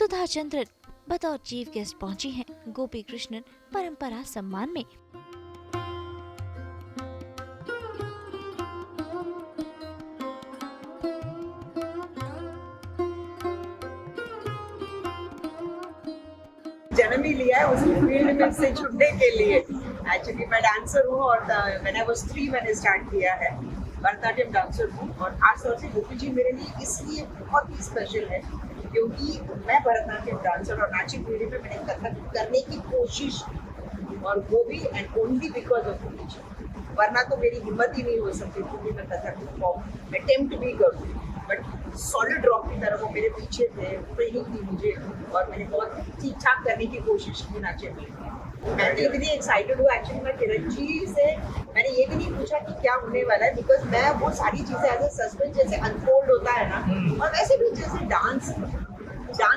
सुधा चंद्रन बतौर chief guest पहुंची हैं गोपी कृष्णन परंपरा सम्मान में। जन्म ही लिया है उस फील्ड में से छुटने के लिए। एक्चुअली मैं डांसर हूँ और मैंने 3 मैंने स्टार्ट किया है, भरतनाट्यम डांसर हूँ। और खासतौर से गोपी जी मेरे लिए इसलिए बहुत ही स्पेशल है क्योंकि मैं भरतनाट्यम डांसर और नाची पीढ़ी में मैंने कथक करने की कोशिश, और वो भी एंड ओनली बिकॉज ऑफ गोपी जी, वरना तो मेरी हिम्मत ही नहीं हो सकती क्योंकि मैं कथक अटेम्प्ट भी करूँ। बट सॉलिड रॉक की तरह वो मेरे पीछे थे, ट्रेनिंग दी मुझे और मैंने बहुत ठीक ठाक करने की कोशिश की नाचे में। मैं तो इतनी एक्साइटेड हूँ एक्चुअली। मैं किरण जी से मैंने ये भी नहीं पूछा कि क्या होने वाला है, बिकॉज मैं वो सारी चीज़ें एज ए सस्पेंस जैसे अनफोल्ड होता है ना, और वैसे भी जैसे डांस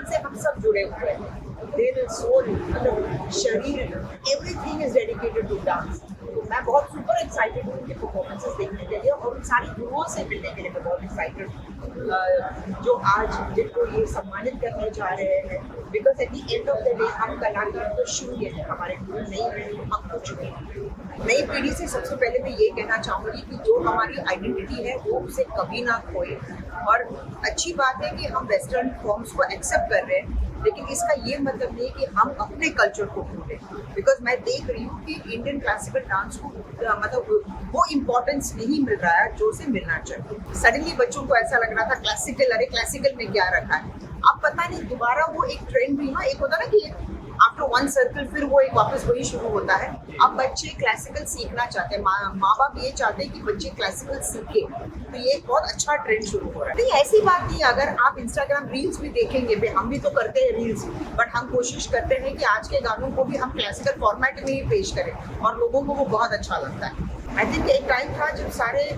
से हम सब जुड़े हुए हैं। दिल, सोल, मतलब शरीर, everything is dedicated to dance. तो मैं बहुत सुपर एक्साइटेड हूँ उनके परफॉर्मेंसेस देखने के लिए और उन सारी गुरुओं से मिलने के लिए मैं बहुत एक्साइटेड हूँ जो आज जिनको ये सम्मानित करने जा रहे हैं। Because at the end of the day हम कलाकार तो शून्य है, हमारे गुरु नहीं रहे, हम कुछ भी। नई पीढ़ी से सबसे पहले मैं ये कहना चाहूँगी कि जो हमारी आइडेंटिटी है वो उसे कभी ना खोए। और अच्छी बात है कि हम वेस्टर्न फॉर्म्स को एक्सेप्ट कर रहे हैं, लेकिन इसका ये मतलब नहीं कि हम अपने कल्चर को भूलें। बिकॉज मैं देख रही हूँ कि इंडियन क्लासिकल डांस को मतलब वो इम्पोर्टेंस नहीं मिल रहा है जो उसे मिलना चाहिए। सडनली बच्चों को ऐसा लग रहा था क्लासिकल, अरे क्लासिकल में क्या रखा है। अब पता नहीं दोबारा वो एक ट्रेंड भी ना, एक होता ना कि आफ्टर वन सर्कल फिर वो एक वापस वही शुरू होता है। अब बच्चे क्लासिकल सीखना चाहते हैं, माँ बाप ये चाहते हैं कि बच्चे क्लासिकल सीखे। तो ये एक बहुत अच्छा ट्रेंड शुरू हो रहा है। नहीं ऐसी बात नहीं, अगर आप इंस्टाग्राम रील्स भी देखेंगे, हम भी तो करते हैं रील्स, बट हम कोशिश करते हैं कि आज के गानों को भी हम क्लासिकल फॉर्मेट में ही पेश करें और लोगों को वो बहुत अच्छा लगता है। आई थिंक एक टाइम था जब सारे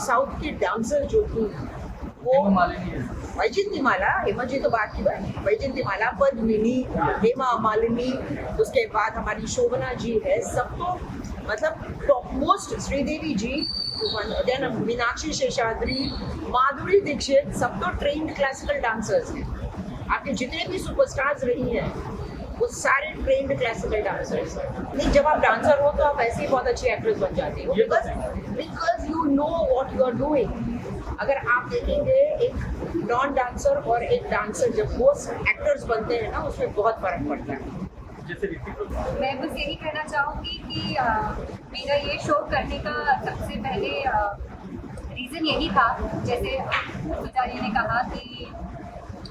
साउथ के डांसर जो थी वो वैजयंतीमाला, हेमा जी तो बात की बात, वैजयंतीमाला, पद्मिनी, हेमा मालिनी, उसके बाद हमारी शोभना जी है, सब तो मतलब टॉप मोस्ट, श्रीदेवी जी, देन मीनाक्षी शेषाद्री, माधुरी दीक्षित, सब तो ट्रेन्ड क्लासिकल डांसर्स हैं। आपके जितने भी सुपरस्टार्स रही हैं वो सारे ट्रेन्ड क्लासिकल डांसर्स हैं। नहीं, जब आप डांसर हो तो आप ऐसे ही बहुत अच्छी एक्ट्रेस बन जाती हो, because you know what you are doing. अगर आप देखेंगे एक नॉन डांसर और एक डांसर जब वो एक्टर्स बनते हैं ना, उसमें बहुत फर्क पड़ता है। मैं बस यही कहना चाहूँगी कि मेरा ये शो करने का सबसे पहले रीज़न यही था, जैसे सुधा जी ने कहा कि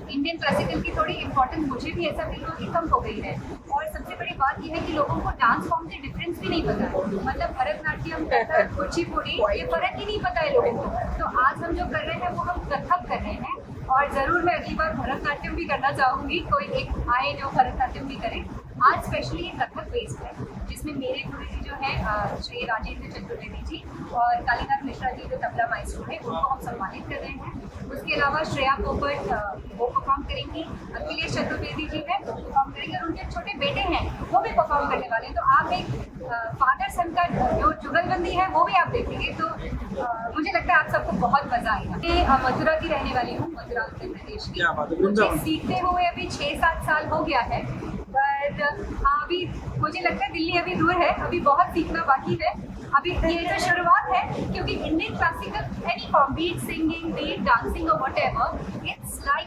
इंडियन क्लासिकल की थोड़ी इम्पोर्टेंस मुझे भी ऐसा फील हुआ कि कम हो गई है। और सबसे बड़ी बात यह है कि लोगों को डांस फॉर्म से डिफरेंस भी नहीं पता है, मतलब भरतनाट्यम, कथक, कुचिपुड़ी, ये फर्क ही नहीं पता है लोगों को। तो आज हम जो कर रहे हैं वो हम कथक कर रहे हैं, और ज़रूर मैं अगली बार भरतनाट्यम भी करना चाहूँगी, कोई एक आए जो भरतनाट्यम भी करे। आज स्पेशली ये कथक बेस्ड है, जिसमें मेरे गुरु जी जो है श्री राजेंद्र चतुर्वेदी जी और कालीनाथ मिश्रा जी जो तबला माइस्ट्रो है, उनको हम सम्मानित कर रहे हैं। उसके अलावा श्रेया पोपट वो परफॉर्म करेंगी, अखिलेश चतुर्वेदी जी है वो परफॉर्म करेंगे, और उनके छोटे बेटे हैं वो भी परफॉर्म करने वाले हैं। तो आप एक फादर सन का जो जुगलबंदी है वो भी आप देखेंगे, तो मुझे लगता है आप सबको बहुत मजा आएगा। मैं मथुरा की रहने वाली हूँ, मथुरा उत्तर प्रदेश की। मुझे सीखते हुए अभी 6-7 साल हो गया है, पर हाँ अभी मुझे लगता है दिल्ली अभी दूर है, अभी बहुत सीखना बाकी है। अभी ये तो शुरुआत है, क्योंकि Indian classical any form, beat singing, beat dancing और व्हाटएवर,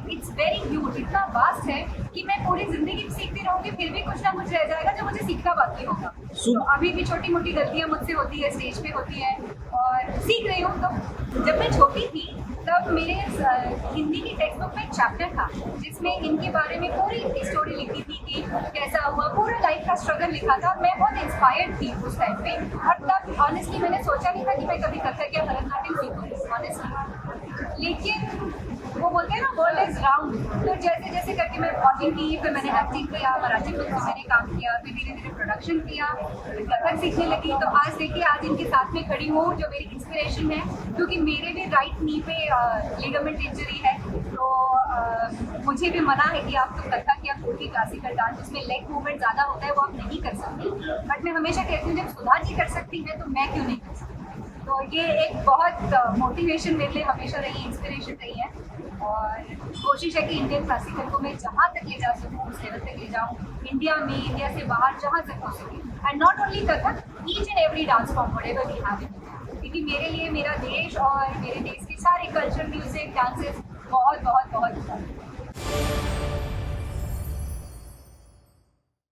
इट्स वेरी ह्यूज, इतना वास्ट है कि मैं पूरी जिंदगी सीखती रहूंगी, फिर भी कुछ ना कुछ रह जाएगा जो मुझे सीखना बाकी होगा। तो अभी भी छोटी मोटी गलतियां मुझसे होती है, स्टेज पे होती है, और सीख रही हूँ। तो जब मैं छोटी थी तब मेरे हिंदी की टेक्स्ट बुक में एक चैप्टर था जिसमें इनके बारे में पूरी स्टोरी लिखी थी कि कैसा हुआ, पूरा लाइफ का स्ट्रगल लिखा था, और मैं बहुत इंस्पायर्ड थी उस टाइम पे। और तब ऑनेस्टली मैंने सोचा नहीं था कि मैं कभी कथक या भरतनाट्यम सीखूंगी ऑनेस्टली, लेकिन वो बोलते हैं ना वर्ल्ड इज राउंड। तो जैसे जैसे करके मैं वॉकिंग की, फिर मैंने एक्टिंग किया, मराठी फिल्म में मैंने काम किया, फिर धीरे धीरे प्रोडक्शन किया, कथक सीखने लगी। तो आज देखिए, आज इनके साथ में खड़ी हूँ जो मेरी इंस्पिरेशन है, क्योंकि मेरे भी राइट नी पे लिगामेंट इंजरी है। तो मुझे भी मना है कि आप तो कथक या कोई भी क्लासिकल डांस जिसमें लेग मूवमेंट ज़्यादा होता है वो आप नहीं कर सकती, बट मैं हमेशा कहती हूँ जब सुधा जी कर सकती है तो मैं क्यों नहीं कर सकती। तो ये एक बहुत मोटिवेशन मेरे लिए हमेशा रही, इंस्पिरेशन रही है। और कोशिश है कि इंडियन क्लासिकल को मैं जहाँ तक ले जा सकूँ उस लेवल तक ले जाऊँ, इंडिया में, इंडिया से बाहर जहाँ तक हो सके। And not only Kathak, each and every dance form whatever we have in India, क्योंकि मेरे लिए मेरा देश और मेरे देश के सारे कल्चर, म्यूजिक, डांसेस बहुत बहुत बहुत